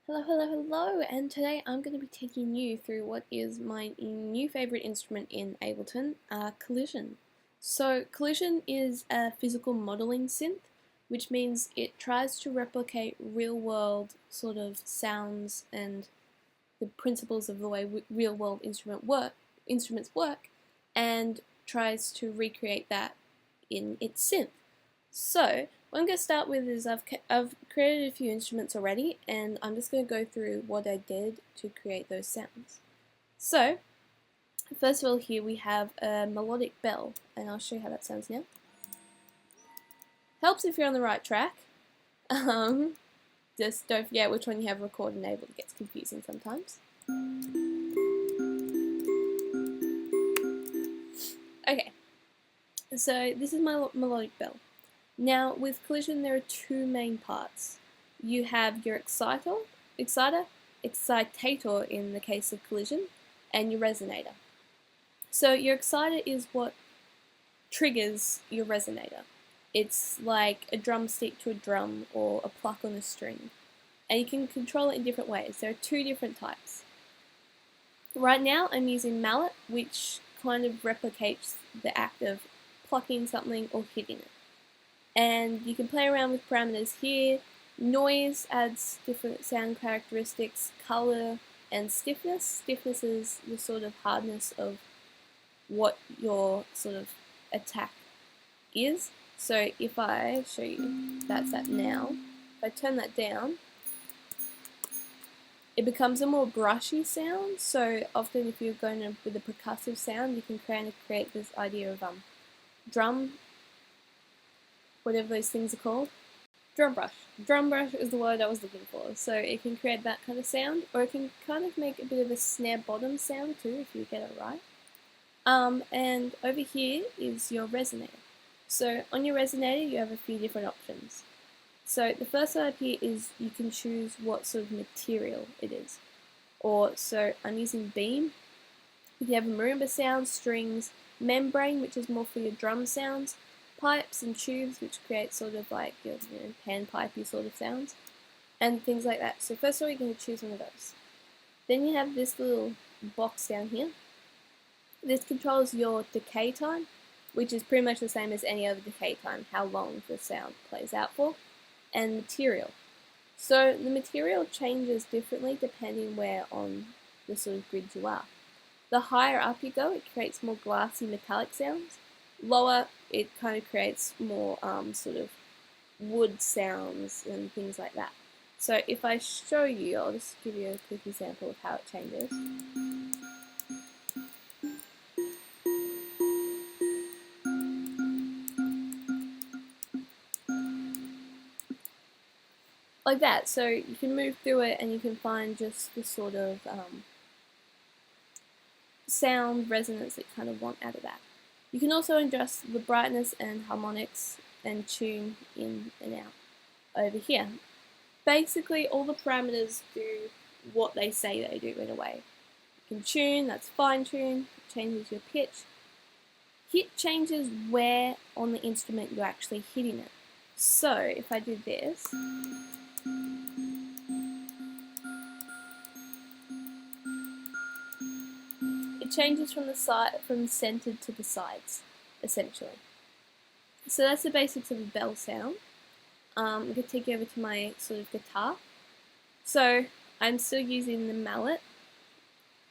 Hello, and today I'm going to be taking you through what is my new favorite instrument in Ableton, Collision. So, Collision is a physical modeling synth, which means it tries to replicate real world sort of sounds and the principles of the way real world instruments work, and tries to recreate that in its synth. So, what I'm going to start with is I've created a few instruments already, and I'm just going to go through what I did to create those sounds. So, first of all, here we have a melodic bell, and I'll show you how that sounds now. Helps if you're on the right track. Just don't forget which one you have record enabled, it gets confusing sometimes. Okay, so this is my melodic bell. Now, with Collision, there are two main parts. You have your excitator in the case of Collision, and your resonator. So your exciter is what triggers your resonator. It's like a drumstick to a drum or a pluck on a string. And you can control it in different ways. There are two different types. Right now I'm using mallet, which kind of replicates the act of plucking something or hitting it. And you can play around with parameters here. Noise adds different sound characteristics, color, and stiffness. Stiffness is the sort of hardness of what your sort of attack is. So if I show you, that's that now. If I turn that down, it becomes a more brushy sound. So often if you're going with a percussive sound, you can create this idea of drum, whatever those things are called. Drum brush. Drum brush is the word I was looking for. So it can create that kind of sound, or it can kind of make a bit of a snare bottom sound too, if you get it right. And over here is your resonator. So on your resonator, you have a few different options. So the first one up here is you can choose what sort of material it is. So I'm using beam. You have marimba sounds, strings, membrane, which is more for your drum sounds, pipes and tubes, which create sort of like your panpipey sort of sounds, and things like that. So first of all, you're going to choose one of those. Then you have this little box down here. This controls your decay time, which is pretty much the same as any other decay time, how long the sound plays out for, and material. So the material changes differently depending where on the sort of grid you are. The higher up you go, it creates more glassy metallic sounds. Lower, it kind of creates more sort of wood sounds and things like that. So if I show you, I'll just give you a quick example of how it changes. Like that, so you can move through it and you can find just the sort of sound resonance that you kind of want out of that. You can also adjust the brightness and harmonics and tune in and out over here. Basically, all the parameters do what they say they do in a way. You can tune, that's fine tune, changes your pitch. Hit changes where on the instrument you're actually hitting it. So if I did this, it changes from the centered to the sides, essentially. So that's the basics of a bell sound. I'm going to take you over to my sort of guitar. So I'm still using the mallet,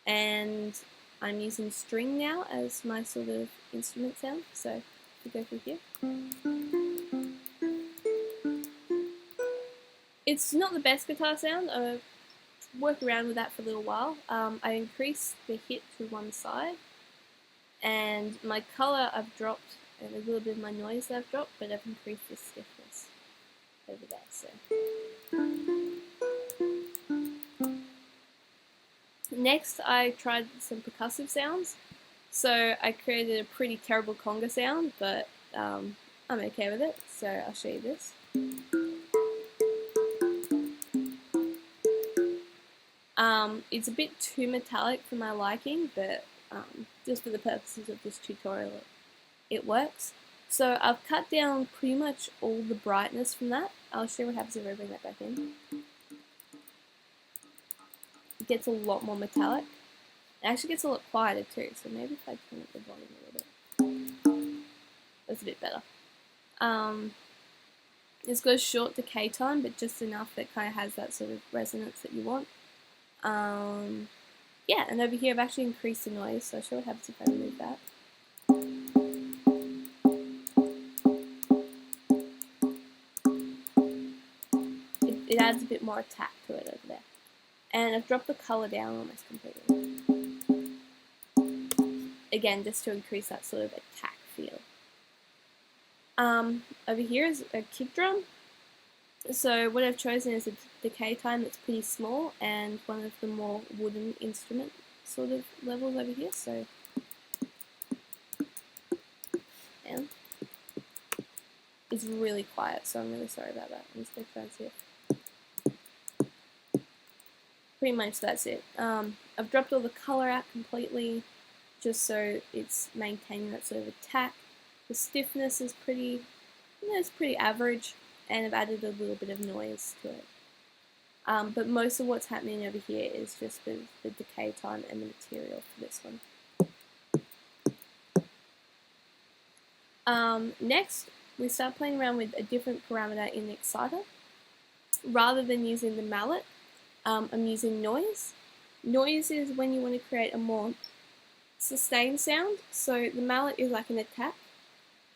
and I'm using string now as my sort of instrument sound. So we go through here. It's not the best guitar sound. I work around with that for a little while. I increase the hit to one side, and my color I've dropped, and a little bit of my noise I've dropped, but I've increased the stiffness over there. So next, I tried some percussive sounds. So I created a pretty terrible conga sound, but I'm okay with it. So I'll show you this. It's a bit too metallic for my liking, but just for the purposes of this tutorial, it works. So I've cut down pretty much all the brightness from that. I'll show you what happens if I bring that back in. it gets a lot more metallic. It actually gets a lot quieter too, so maybe if I turn up the volume a little bit. That's a bit better. It's got a short decay time, but just enough that kind of has that sort of resonance that you want. Yeah, and over here I've actually increased the noise, so I'll show what happens if I remove that. It adds a bit more attack to it over there. And I've dropped the color down almost completely. Again, just to increase that sort of attack feel. Over here is a kick drum. So what I've chosen is a decay time that's pretty small and one of the more wooden instrument sort of levels over here. So, and it's really quiet, so I'm really sorry about that. I'm just going to try and see if pretty much that's it. I've dropped all the color out completely just so it's maintaining that sort of attack. The stiffness is pretty, it's pretty average, and I've added a little bit of noise to it. But most of what's happening over here is just the decay time and the material for this one. Next, we start playing around with a different parameter in the exciter. Rather than using the mallet, I'm using noise. Noise is when you want to create a more sustained sound. So the mallet is like an attack.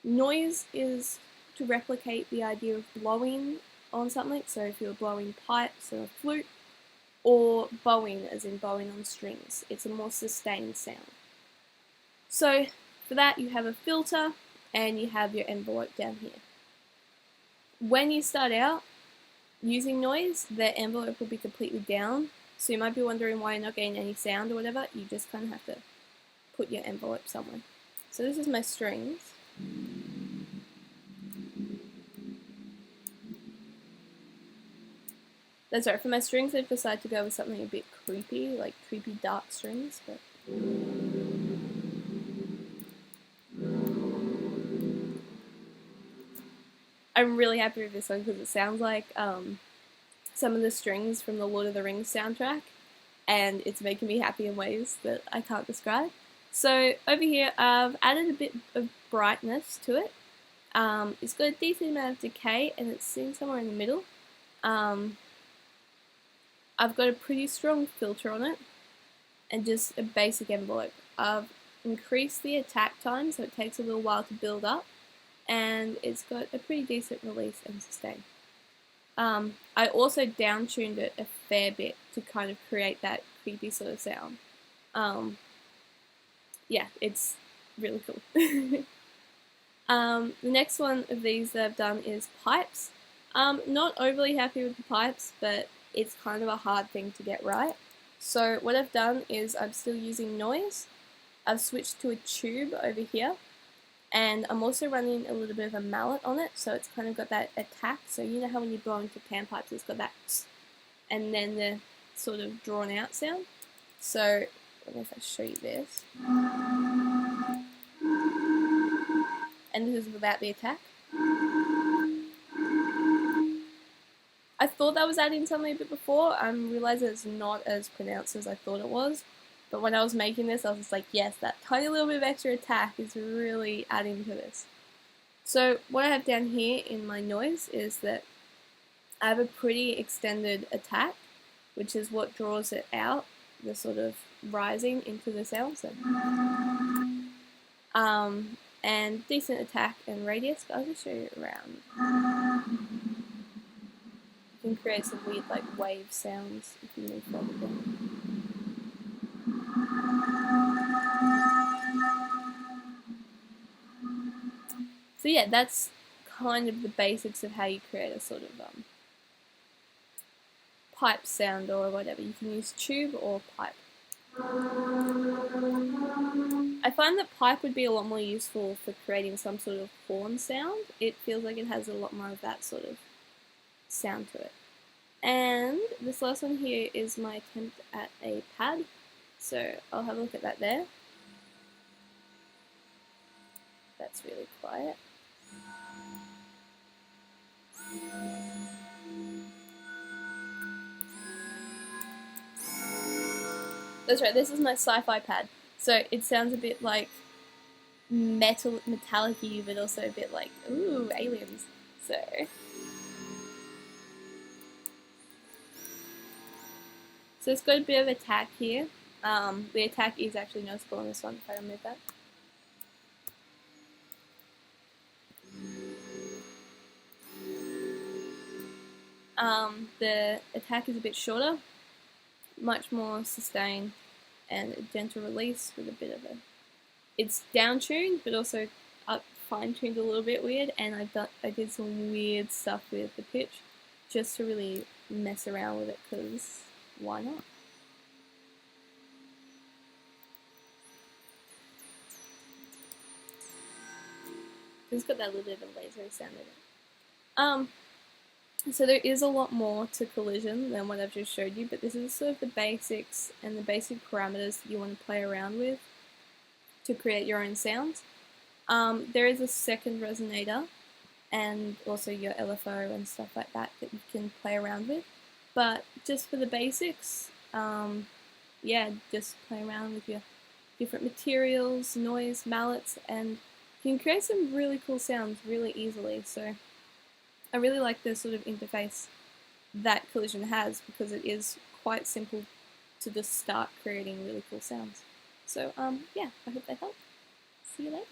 Noise is to replicate the idea of blowing on something. So if you're blowing pipes or a flute, or bowing as in bowing on strings, it's a more sustained sound. So for that you have a filter and you have your envelope down here. When you start out using noise, the envelope will be completely down, so you might be wondering why you're not getting any sound or whatever. You just kind of have to put your envelope somewhere. So this is my strings. That's right, for my strings I've decided to go with something a bit creepy, like creepy dark strings, but I'm really happy with this one because it sounds like some of the strings from the Lord of the Rings soundtrack, and it's making me happy in ways that I can't describe. So over here I've added a bit of brightness to it. It's got a decent amount of decay and it's sitting somewhere in the middle. I've got a pretty strong filter on it and just a basic envelope. I've increased the attack time so it takes a little while to build up, and it's got a pretty decent release and sustain. I also down-tuned it a fair bit to kind of create that creepy sort of sound. Yeah, it's really cool. The next one of these that I've done is pipes. Not overly happy with the pipes, but it's kind of a hard thing to get right. So what I've done is I'm still using noise. I've switched to a tube over here, and I'm also running a little bit of a mallet on it, so it's kind of got that attack. So you know how when you blow into panpipes it's got that and then the sort of drawn out sound. So I don't know if I show you this. And this is without the attack. I thought that was adding something a bit before. I realised that it's not as pronounced as I thought it was. But when I was making this, I was just like, yes, that tiny little bit of extra attack is really adding to this. So what I have down here in my noise is that I have a pretty extended attack, which is what draws it out, the sort of rising into the sound. So, and decent attack and radius, but I'll just show you around. You can create some weird like wave sounds if you move further down. So yeah, that's kind of the basics of how you create a sort of pipe sound or whatever. You can use tube or pipe. I find that pipe would be a lot more useful for creating some sort of horn sound. It feels like it has a lot more of that sort of sound to it. And this last one here is my attempt at a pad. So I'll have a look at that there. That's really quiet. That's right, this is my sci-fi pad. So it sounds a bit like metallic-y, but also a bit like, ooh, aliens. So it's got a bit of attack here. The attack is actually noticeable on this one if I remove that. The attack is a bit shorter, much more sustained, and a gentle release with a bit of a... It's down-tuned, but also up fine-tuned a little bit weird, and I did some weird stuff with the pitch just to really mess around with it, because why not? It's got that little bit of a laser sound in it. So there is a lot more to collision than what I've just showed you, but this is sort of the basics and the basic parameters that you want to play around with to create your own sounds. There is a second resonator and also your LFO and stuff like that that you can play around with. But just for the basics, yeah, just play around with your different materials, noise, mallets, and you can create some really cool sounds really easily. So I really like the sort of interface that Collision has because it is quite simple to just start creating really cool sounds. So yeah, I hope that helped. See you later.